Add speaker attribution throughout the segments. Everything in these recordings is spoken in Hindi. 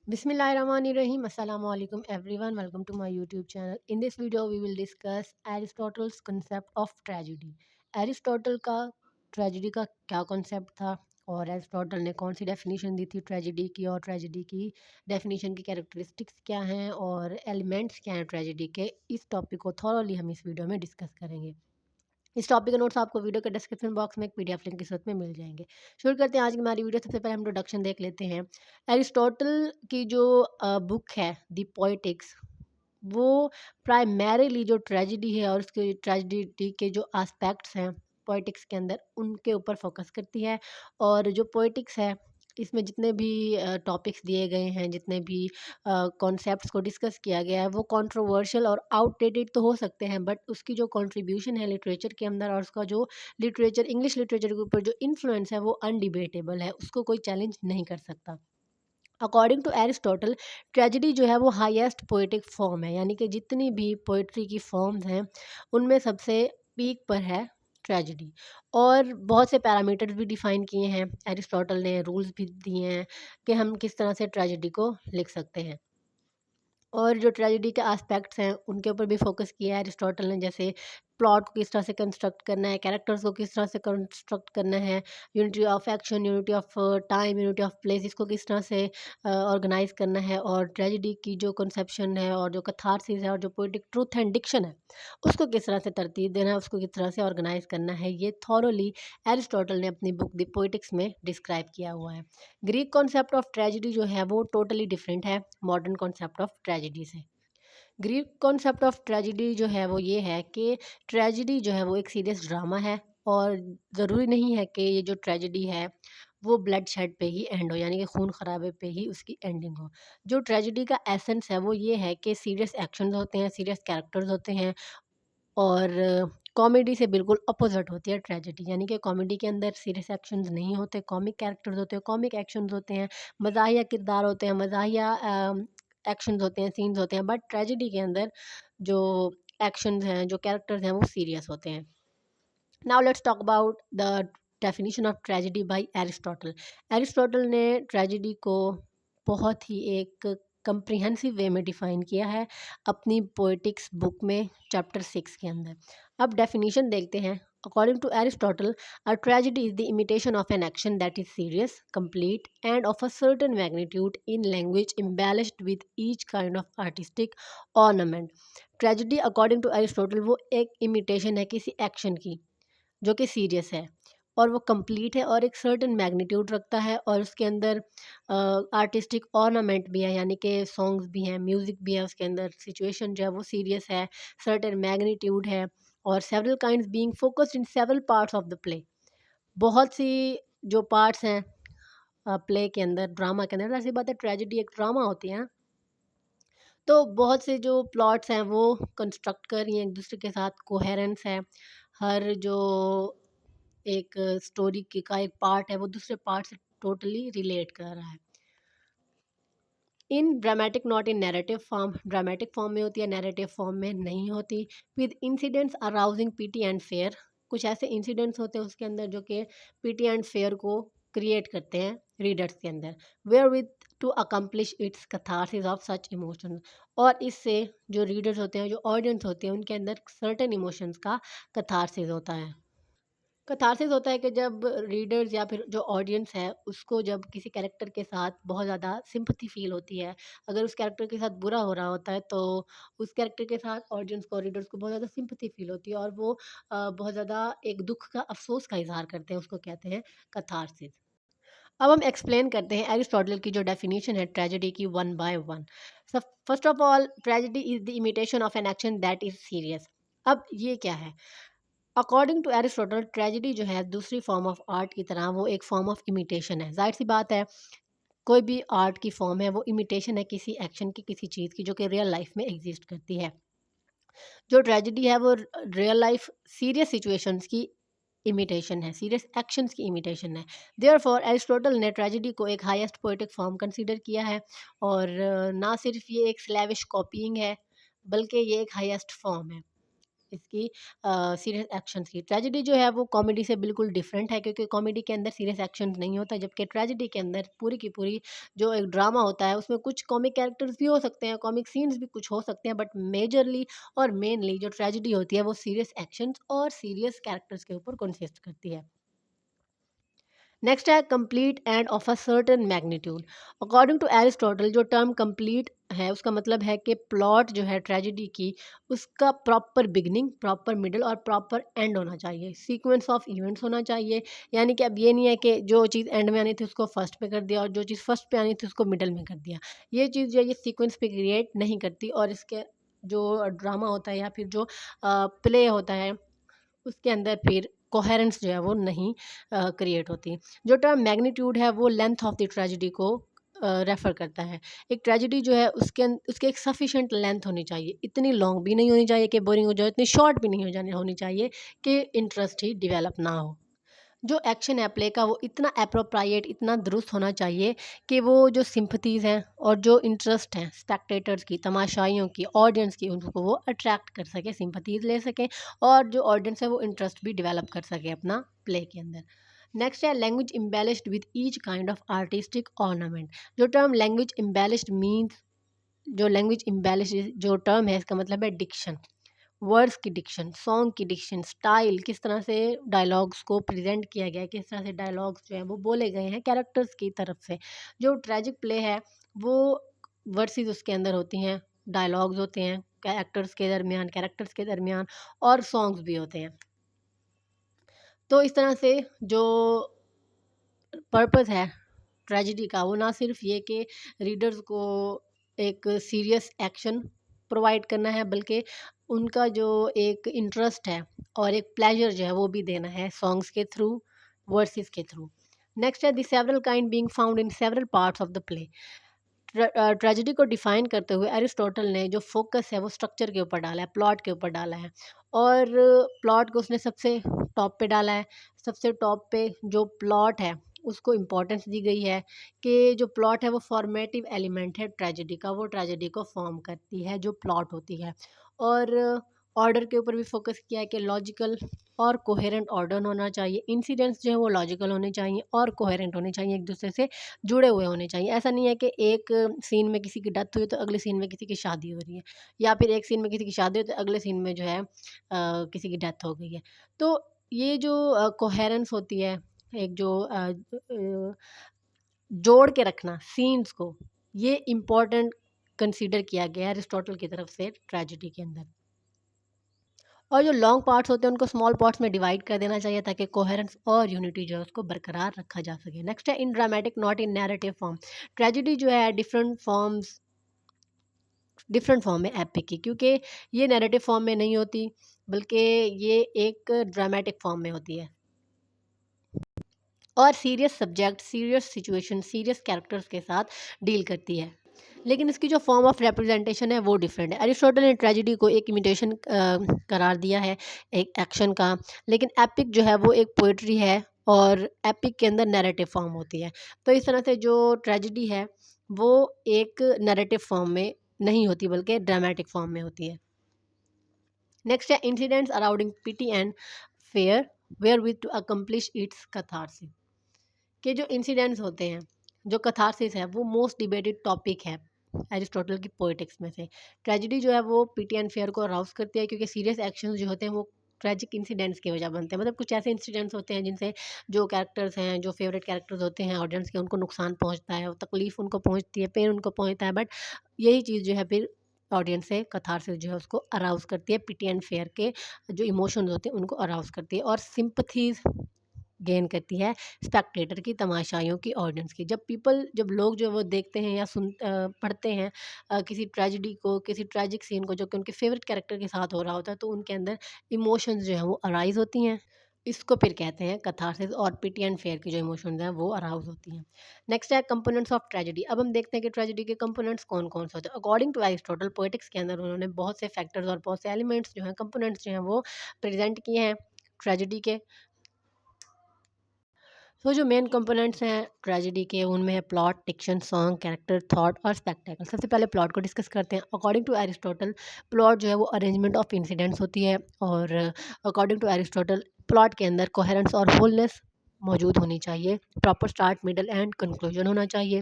Speaker 1: Bismillahirrahmanirrahim. Assalamu alaikum everyone. Welcome to my YouTube channel. In this video, we will discuss Aristotle's concept of tragedy. Aristotle का ट्रेजेडी का क्या कॉन्सेप्ट था और एरिस्टोटल ने कौन सी डेफिनेशन दी थी ट्रेजेडी की, और ट्रेजेडी की डेफिनेशन की कैरेक्टरिस्टिक्स क्या हैं और एलिमेंट्स क्या हैं ट्रेजेडी के, इस टॉपिक को थॉरोली हम इस वीडियो में डिस्कस करेंगे। इस टॉपिक के नोट्स आपको वीडियो के डिस्क्रिप्शन बॉक्स में एक पीडीएफ लिंक के साथ में मिल जाएंगे। शुरू करते हैं आज की हमारी वीडियो। सबसे पहले हम इंट्रोडक्शन देख लेते हैं। एरिस्टोटल की जो बुक है द पोएटिक्स, वो प्राइमरीली जो ट्रेजेडी है और उसके ट्रेजेडी के जो एस्पेक्ट्स हैं पोएटिक्स के अंदर, उनके ऊपर फोकस करती है। और जो पोएटिक्स है, इसमें जितने भी टॉपिक्स दिए गए हैं, जितने भी कॉन्सेप्ट्स को डिस्कस किया गया है, वो कंट्रोवर्शियल और आउटडेटेड तो हो सकते हैं, बट उसकी जो कंट्रीब्यूशन है लिटरेचर के अंदर और उसका जो लिटरेचर इंग्लिश लिटरेचर के ऊपर जो इन्फ्लुएंस है वो अनडिबेटेबल है, उसको कोई चैलेंज नहीं कर सकता। अकॉर्डिंग टू एरिस्टोटल, ट्रेजेडी जो है वो हाईएस्ट पोएटिक फॉर्म है, यानी कि जितनी भी पोइट्री की फॉर्म्स हैं उनमें सबसे पीक पर है ट्रेजेडी। और बहुत से पैरामीटर्स भी डिफाइन किए हैं एरिस्टोटल ने, रूल्स भी दिए हैं कि हम किस तरह से ट्रेजेडी को लिख सकते हैं। और जो ट्रेजेडी के एस्पेक्ट्स हैं उनके ऊपर भी फोकस किया है एरिस्टोटल ने, जैसे प्लॉट को किस तरह से कंस्ट्रक्ट करना है, कैरेक्टर्स को किस तरह से कंस्ट्रक्ट करना है, unity of action, unity of time, unity of place, इसको किस तरह से ऑर्गेनाइज करना है, और ट्रेजेडी की जो कंसेप्शन है और जो कथारसिस है और जो पोएटिक ट्रूथ एंड डिक्शन है उसको किस तरह से तरतीब देना है, उसको किस तरह से ऑर्गेनाइज करना है, ये थॉरोली एरिस्टोटल ने अपनी बुक द पोएटिक्स में डिस्क्राइब किया हुआ है। ग्रीक कॉन्सेप्ट ऑफ ट्रेजेडी जो है वो टोटली डिफरेंट है मॉडर्न कॉन्सेप्ट ऑफ ट्रेजेडी से। ग्रीक कॉन्सेप्ट ऑफ ट्रेजेडी जो है वो ये है कि ट्रेजेडी जो है वो एक सीरियस ड्रामा है, और ज़रूरी नहीं है कि ये जो ट्रेजेडी है वो ब्लड शेड पे ही एंड हो, यानी कि खून खराबे पे ही उसकी एंडिंग हो। जो ट्रेजेडी का एसेंस है वो ये है कि सीरियस एक्शंस होते हैं, सीरियस कैरेक्टर्स होते हैं, और कॉमेडी से बिल्कुल अपोजिट होती है ट्रेजेडी, यानी कि कॉमेडी के अंदर सीरियस एक्शंस नहीं होते, कॉमिक कैरेक्टर्स होते हैं, कॉमिक एक्शंस होते हैं, मज़ाहिया किरदार होते हैं, मज़ाहिया एक्शंस होते हैं, सीन्स होते हैं, बट ट्रेजेडी के अंदर जो एक्शंस हैं, जो कैरेक्टर्स हैं, वो सीरियस होते हैं। Now let's talk about the definition of tragedy by Aristotle. Aristotle ने ट्रेजेडी को बहुत ही एक कंप्रिहेंसिव वे में डिफ़ाइन किया है अपनी पोएटिक्स बुक में चैप्टर 6 के अंदर। अब डेफिनेशन देखते हैं। According to Aristotle, a tragedy is the imitation of an action that is serious, complete and of a certain magnitude in language embellished with each kind of artistic ornament. Tragedy according to Aristotle वो एक इमिटेशन है किसी एक्शन की जो कि सीरियस है, और वो कंप्लीट है और एक सर्टेन मैग्नीट्यूड रखता है, और उसके अंदर आर्टिस्टिक ऑर्नामेंट भी है, यानी कि सॉन्ग्स भी हैं, म्यूज़िक भी है उसके अंदर, सिचुएशन जो है वो सीरियस है, सर्टेन मैग्नीट्यूड है, और several kinds being focused in several parts of the play. बहुत सी जो पार्ट्स हैं प्ले के अंदर, ड्रामा के अंदर, ऐसी बात है ट्रेजेडी एक ड्रामा होती है ना, तो बहुत से जो प्लॉट्स हैं वो कंस्ट्रक्ट कर रही हैं एक दूसरे के साथ, कोहेरेंस है, हर जो एक स्टोरी की का एक पार्ट है वो दूसरे पार्ट से टोटली रिलेट कर रहा है। In dramatic, not in narrative form, dramatic form में होती है, नैरेटिव फॉर्म में नहीं होती। With incidents arousing pity and fear, कुछ ऐसे इंसिडेंट्स होते हैं उसके अंदर जो कि पीटी एंड फेयर को क्रिएट करते हैं रीडर्स के अंदर, where with to accomplish its catharsis of such emotions, और इससे जो रीडर्स होते हैं, जो ऑडियंस होते हैं, उनके अंदर सर्टेन इमोशंस का कथारसिस होता है। कैथार्सिस होता है कि जब रीडर्स या फिर जो ऑडियंस है उसको जब किसी कैरेक्टर के साथ बहुत ज़्यादा सिंपैथी फील होती है, अगर उस कैरेक्टर के साथ बुरा हो रहा होता है तो उस कैरेक्टर के साथ ऑडियंस को, रीडर्स को बहुत ज़्यादा सिंपैथी फील होती है, और वो बहुत ज़्यादा एक दुख का, अफसोस का इजहार करते हैं, उसको कहते हैं कैथार्सिस। अब हम एक्सप्लेन करते हैं एरिस्टोटल की जो डेफिनेशन है ट्रेजेडी की one by one. First of all, tragedy is the imitation of an action that is serious. अब ये क्या है? अकॉर्डिंग टू एरिस्टोटल, ट्रेजेडी जो है दूसरी फॉर्म ऑफ आर्ट की तरह वो एक फॉर्म ऑफ इमिटेशन है। जाहिर सी बात है, कोई भी आर्ट की फॉर्म है वो इमिटेशन है किसी एक्शन की, किसी चीज़ की जो कि रियल लाइफ में एग्जिस्ट करती है। जो ट्रेजेडी है वो रियल लाइफ सीरियस सिचुएशंस की इमिटेशन है, सीरियस एक्शंस की इमिटेशन है। देयरफॉर एरिस्टोटल ने ट्रेजेडी को एक हाईएस्ट पोएटिक फॉर्म कंसीडर किया है, और ना सिर्फ ये एक स्लैविश कॉपीइंग है, बल्कि ये एक हाईएस्ट फॉर्म है। इसकी सीरियस एक्शंस की। ट्रेजेडी जो है वो कॉमेडी से बिल्कुल डिफरेंट है, क्योंकि कॉमेडी के अंदर सीरियस एक्शन नहीं होता, जबकि ट्रेजेडी के अंदर पूरी की पूरी जो एक ड्रामा होता है उसमें कुछ कॉमिक कैरेक्टर्स भी हो सकते हैं, कॉमिक सीन्स भी कुछ हो सकते हैं, बट मेजरली और मेनली जो ट्रेजेडी होती है वो सीरियस एक्शंस और सीरियस कैरेक्टर्स के ऊपर कंसिस्ट करती है। नेक्स्ट है complete and of a certain magnitude. According to Aristotle, जो टर्म कंप्लीट है उसका मतलब है कि प्लॉट जो है ट्रेजेडी की, उसका प्रॉपर बिगनिंग, प्रॉपर मिडल और प्रॉपर एंड होना चाहिए, सीक्वेंस ऑफ इवेंट्स होना चाहिए। यानी कि अब ये नहीं है कि जो चीज़ एंड में आनी थी उसको फर्स्ट पे कर दिया और जो चीज़ फर्स्ट पे आनी थी उसको मिडल में कर दिया। ये चीज़ जो है ये सीक्वेंस पे क्रिएट नहीं करती, और इसके जो ड्रामा होता है या फिर जो प्ले होता है उसके अंदर फिर कोहेरेंस जो है वो नहीं क्रिएट होती। जो टर्म मैग्नीट्यूड है वो लेंथ ऑफ द ट्रेजेडी को रेफ़र करता है। एक ट्रेजेडी जो है उसके एक सफिशिएंट लेंथ होनी चाहिए, इतनी लॉन्ग भी नहीं होनी चाहिए कि बोरिंग हो जाए, इतनी शॉर्ट भी नहीं हो जानी होनी चाहिए कि इंटरेस्ट ही डेवलप ना हो। जो एक्शन है प्ले का वो इतना एप्रोप्रिएट, इतना दुरुस्त होना चाहिए कि वो जो सिंपथीज़ हैं और जो इंटरेस्ट हैं स्पेक्टेटर्स की, तमाशाइयों की, ऑडियंस की, उनको वो अट्रैक्ट कर सके, सिंपथीज़ ले सकें, और जो ऑडियंस है वो इंटरेस्ट भी डेवलप कर सके अपना प्ले के अंदर। नेक्स्ट है language embellished with each kind of artistic ornament. जो टर्म लैंग्वेज एम्बेलिश्ड मीन्स, जो लैंग्वेज एम्बेलिश्ड जो टर्म है इसका मतलब है डिक्शन, वर्ड्स की डिक्शन, सॉन्ग की डिक्शन, स्टाइल, किस तरह से डायलॉग्स को प्रेजेंट किया गया है, किस तरह से डायलॉग्स जो हैं वो बोले गए हैं कैरेक्टर्स की तरफ से। जो ट्रेजिक प्ले है वो वर्सेस उसके अंदर होती हैं, डायलॉग्स होते हैं कैरेक्टर्स के दरमियान, और सॉन्ग्स भी होते हैं। तो इस तरह से जो पर्पस है ट्रेजेडी का वो ना सिर्फ ये कि रीडर्स को एक सीरियस एक्शन प्रोवाइड करना है, बल्कि उनका जो एक इंटरेस्ट है और एक प्लेजर जो है वो भी देना है सॉन्ग्स के थ्रू, वर्सेस के थ्रू। नेक्स्ट है the several kind being found in several parts of the play. Tragedy को डिफाइन करते हुए एरिस्टोटल ने जो फोकस है वो स्ट्रक्चर के ऊपर डाला है, प्लॉट के ऊपर डाला है, और प्लॉट को उसने सबसे टॉप पे डाला है। सबसे टॉप पे जो प्लॉट है उसको इम्पोर्टेंस दी गई है कि जो प्लॉट है वो फॉर्मेटिव एलिमेंट है ट्रेजेडी का, वो ट्रेजेडी को फॉर्म करती है जो प्लॉट होती है। और ऑर्डर के ऊपर भी फोकस किया है कि लॉजिकल और कोहेरेंट ऑर्डर होना चाहिए, इंसिडेंट्स जो है वो लॉजिकल होने चाहिए और कोहेरेंट होने चाहिए, एक दूसरे से जुड़े हुए होने चाहिए। ऐसा नहीं है कि एक सीन में किसी की डेथ हुई तो अगले सीन में किसी की शादी हो रही है, या फिर एक सीन में किसी की शादी हुई तो अगले सीन में जो है किसी की डेथ हो गई है। तो ये जो कोहेरेंस होती है, एक जो जोड़ के रखना सीन्स को, ये इम्पोर्टेंट कंसीडर किया गया है अरिस्टोटल की तरफ से ट्रेजेडी के अंदर। और जो लॉन्ग पार्ट्स होते हैं उनको स्मॉल पार्ट्स में डिवाइड कर देना चाहिए ताकि कोहेरेंस और यूनिटी जो है उसको बरकरार रखा जा सके। नेक्स्ट है in dramatic not in narrative form. Tragedy जो है डिफरेंट फॉर्म में एपिक की, क्योंकि ये नैरेटिव फॉर्म में नहीं होती, बल्कि ये एक ड्रामेटिक फॉर्म में होती है, और serious subject, serious situation, serious characters के साथ डील करती है। लेकिन इसकी जो फॉर्म ऑफ रिप्रेजेंटेशन है वो डिफरेंट है। अरिस्टोटल ने ट्रेजेडी को एक इमिटेशन करार दिया है, एक एक्शन का, लेकिन एपिक जो है वो एक पोइट्री है, और एपिक के अंदर नैरेटिव फॉर्म होती है। तो इस तरह से जो ट्रेजेडी है वो एक नैरेटिव फॉर्म में नहीं होती, बल्कि ड्रामेटिक फॉर्म में होती है। नेक्स्ट है incidents arounding pity and fear where with to accomplish its catharsis. के जो इंसिडेंट्स होते हैं, जो कथारसिस है, वो मोस्ट डिबेटेड टॉपिक है एरिस्टोटल की पोएटिक्स में से। ट्रेजेडी जो है वो पिटी एंड फेयर को अराउज करती है, क्योंकि सीरियस एक्शंस जो होते हैं वो ट्रेजिक इंसिडेंट्स की वजह बनते हैं। मतलब कुछ ऐसे इंसिडेंट्स होते हैं जिनसे जो कैरेक्टर्स हैं, जो फेवरेट कैरेक्टर्स होते हैं ऑडियंस के, उनको नुकसान पहुंचता है, तकलीफ उनको पहुंचती है, पेन उनको पहुंचता है, बट यही चीज़ जो है फिर ऑडियंस से कथारसिस जो है उसको अराउज करती है, पिटी एंड फेयर के जो इमोशंस होते हैं उनको अराउज करती है, और सिंपथीज गेन करती है स्पेक्टेटर की, तमाशाइयों की, ऑडियंस की। जब लोग जो है वो देखते हैं या पढ़ते हैं किसी ट्रेजेडी को, किसी ट्रेजिक सीन को जो कि उनके फेवरेट कैरेक्टर के साथ हो रहा होता है, तो उनके अंदर इमोशंस जो हैं वो अराइज होती हैं। इसको फिर कहते हैं कथारसिस, और पिटी एंड फेयर की जो इमोशंस हैं वो अराउज होती हैं। नेक्स्ट है कंपोनेंट्स ऑफ ट्रेजेडी। अब हम देखते हैं कि ट्रेजेडी के कंपोनेंट्स कौन कौन से होते हैं। अकॉर्डिंग टू एरिस्टोटल, पोएटिक्स के अंदर उन्होंने बहुत से फैक्टर्स और बहुत से एलिमेंट्स जो हैं, कंपोनेंट्स जो हैं वो प्रेजेंट किए हैं ट्रेजेडी के। तो जो मेन कंपोनेंट्स हैं ट्रेजेडी के, उनमें है plot, diction, song, character, thought और स्पेक्टेकल। सबसे पहले प्लॉट को डिस्कस करते हैं। अकॉर्डिंग टू एरिस्टोटल, प्लॉट जो है वो अरेंजमेंट ऑफ इंसिडेंट्स होती है, और अकॉर्डिंग टू एरिस्टोटल प्लॉट के अंदर कोहेरेंस और होलनेस मौजूद होनी चाहिए। Proper start, middle and conclusion होना चाहिए।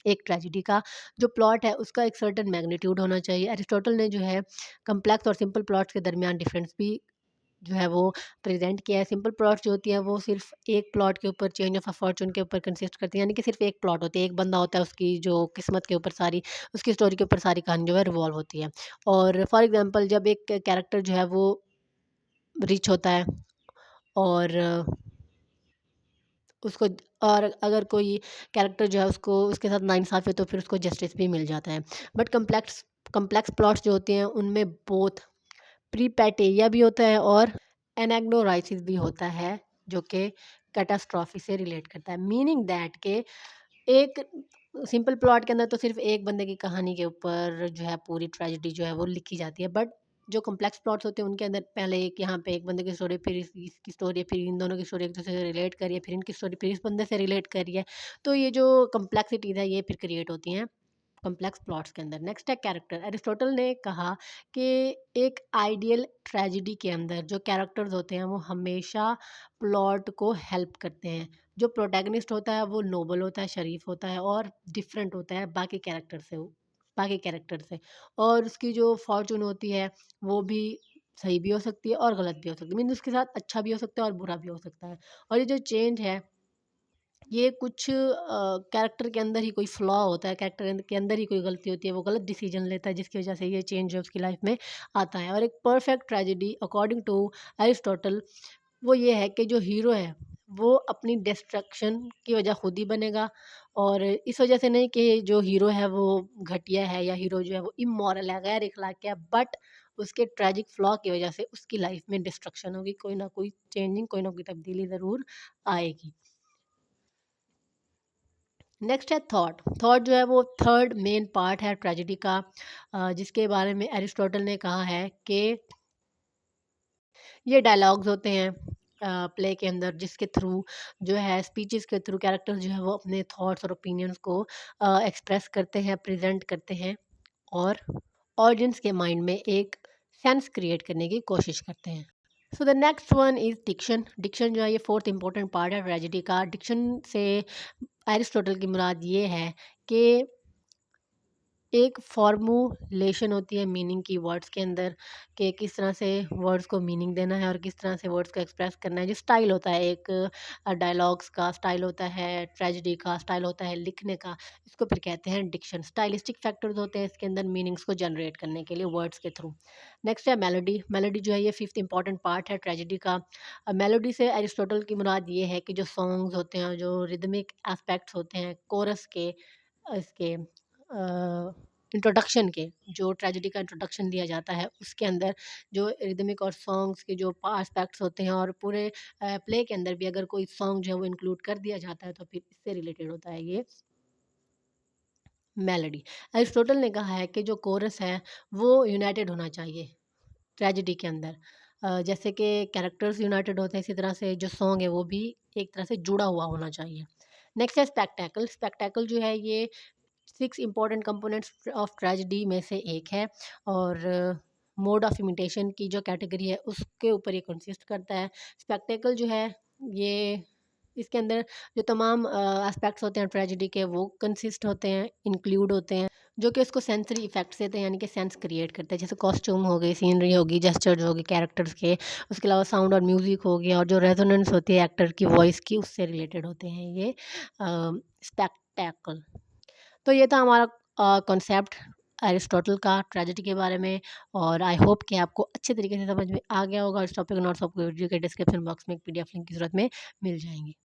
Speaker 1: एक ट्रेजेडी का जो प्लॉट है उसका एक सर्टेन मैग्नीट्यूड होना चाहिए। एरिस्टोटल ने जो है कम्प्लेक्स और सिंपल प्लॉट्स के दरमियान डिफरेंस भी जो है वो प्रेजेंट किया है। सिंपल प्लॉट्स जो होती है वो सिर्फ एक प्लॉट के ऊपर, चेंज ऑफ फॉर्चून के ऊपर कंसिस्ट करती है, यानी कि सिर्फ एक प्लॉट होती है, एक बंदा होता है, उसकी जो किस्मत के ऊपर सारी, उसकी स्टोरी के ऊपर सारी कहानी जो है रिवॉल्व होती है। और फॉर एग्जांपल जब एक कैरेक्टर जो है वो रिच होता है, और उसको, और अगर कोई कैरेक्टर जो है उसको, उसके साथ नाइंसाफ़ी है तो फिर उसको जस्टिस भी मिल जाता है। बट कम्प्लेक्स कम्प्लेक्स प्लॉट्स जो होते हैं उनमें बोथ प्रीपेटेरिया भी होता है और एनाग्नोराइसिस भी होता है, जो कि कैटास्ट्रॉफी से रिलेट करता है। मीनिंग दैट के एक सिंपल प्लॉट के अंदर तो सिर्फ एक बंदे की कहानी के ऊपर जो है पूरी ट्रेजेडी जो है वो लिखी जाती है। बट जो कॉम्प्लेक्स प्लॉट्स होते हैं उनके अंदर पहले एक, यहाँ पे एक बंदे की स्टोरी, फिर इसकी स्टोरी, फिर इन दोनों की स्टोरी एक दूसरे से रिलेट करिए, फिर इनकी स्टोरी, फिर इस बंदे से रिलेट करिए। तो ये जो कम्प्लेक्सिटीज़ है ये फिर क्रिएट होती हैं कॉम्प्लेक्स प्लॉट्स के अंदर। नेक्स्ट है कैरेक्टर। एरिस्टोटल ने कहा कि एक आइडियल ट्रेजेडी के अंदर जो कैरेक्टर्स होते हैं वो हमेशा प्लॉट को हेल्प करते हैं। जो प्रोटैगनिस्ट होता है वो नोबल होता है, शरीफ होता है और डिफरेंट होता है बाकी कैरेक्टर से। और उसकी जो फॉर्चून होती है वो भी सही भी हो सकती है और गलत भी हो सकती है, मीन उसके साथ अच्छा भी हो सकता है और बुरा भी हो सकता है। और ये जो चेंज है ये कुछ कैरेक्टर के अंदर ही कोई फ्लॉ होता है, कैरेक्टर के अंदर ही कोई गलती होती है, वो गलत डिसीजन लेता है जिसकी वजह से ये चेंज जो है उसकी लाइफ में आता है। और एक perfect tragedy according to Aristotle वो ये है कि जो हीरो है वो अपनी डिस्ट्रक्शन की वजह खुद ही बनेगा, और इस वजह से नहीं कि जो हीरो है वो घटिया है या हीरो जो है वो इमोरल है, गैर इखलाकी है, बट उसके ट्रेजिक फ्लॉ की वजह से उसकी लाइफ में डिस्ट्रक्शन होगी, कोई ना कोई चेंजिंग, कोई ना कोई तब्दीली ज़रूर आएगी। नेक्स्ट है थॉट। थॉट जो है वो थर्ड मेन पार्ट है ट्रेजेडी का, जिसके बारे में एरिस्टोटल ने कहा है कि ये डायलॉग्स होते हैं प्ले के अंदर, जिसके थ्रू जो है स्पीचेस के थ्रू कैरेक्टर्स जो है वो अपने थॉट्स और ओपिनियंस को एक्सप्रेस करते हैं, प्रेजेंट करते हैं, और ऑडियंस के माइंड में एक सेंस क्रिएट करने की कोशिश करते हैं। So the next one is diction. Diction जो है ये फोर्थ इंपॉर्टेंट पार्ट है ट्रेजेडी का। डिक्शन से एरिस्टोटल की मुराद ये है कि एक फॉर्मूलेशन होती है मीनिंग की वर्ड्स के अंदर, कि किस तरह से वर्ड्स को मीनिंग देना है और किस तरह से वर्ड्स को एक्सप्रेस करना है। जो स्टाइल होता है एक डायलॉग्स का, स्टाइल होता है ट्रेजेडी का, स्टाइल होता है लिखने का, इसको फिर कहते हैं डिक्शन। स्टाइलिस्टिक फैक्टर्स होते हैं इसके अंदर मीनिंग्स को जनरेट करने के लिए वर्ड्स के थ्रू। नेक्स्ट है मेलोडी। मेलोडी जो है ये फिफ्थ इंपॉर्टेंट पार्ट है ट्रेजेडी का। मेलोडी से एरिस्टोटल की मुराद ये है कि जो सॉन्ग्स होते हैं, जो रिदमिक एस्पेक्ट्स होते हैं कोरस के, इसके इंट्रोडक्शन के, जो ट्रेजेडी का इंट्रोडक्शन दिया जाता है उसके अंदर जो रिदमिक और सॉन्ग्स के जो एस्पेक्ट्स होते हैं, और पूरे प्ले के अंदर भी अगर कोई सॉन्ग जो है वो इंक्लूड कर दिया जाता है तो फिर इससे रिलेटेड होता है ये मेलोडी। एरिस्टोटल ने कहा है कि जो कोरस है वो यूनाइटेड होना चाहिए ट्रेजेडी के अंदर। जैसे कि कैरेक्टर्स यूनाइटेड होते हैं, इसी तरह से जो सॉन्ग है वो भी एक तरह से जुड़ा हुआ होना चाहिए। नेक्स्ट है स्पेक्टेकल। स्पेक्टेकल जो है ये 6 इम्पोर्टेंट कंपोनेंट्स ऑफ ट्रेजेडी में से एक है, और मोड ऑफ इमिटेशन की जो कैटेगरी है उसके ऊपर ये कंसिस्ट करता है। स्पेक्टेकल जो है ये, इसके अंदर जो तमाम एस्पेक्ट्स होते हैं ट्रेजेडी के वो कंसिस्ट होते हैं, इंक्लूड होते हैं, जो कि उसको सेंसरी इफेक्ट्स देते हैं, यानी कि सेंस क्रिएट करते हैं। जैसे कॉस्ट्यूम हो गई, सीनरी होगी, जेस्चर्स होगी कैरेक्टर्स के, उसके अलावा साउंड और म्यूज़िक हो गया, और जो रेजोनेंस होती है एक्टर की वॉइस की, उससे रिलेटेड होते हैं ये स्पेक्टेकल। तो ये था हमारा कॉन्सेप्ट एरिस्टोटल का ट्रेजेडी के बारे में, और आई होप कि आपको अच्छे तरीके से समझ में आ गया होगा। इस टॉपिक नोट्स आपको वीडियो के डिस्क्रिप्शन बॉक्स में एक पीडीएफ लिंक की ज़रूरत में मिल जाएंगी।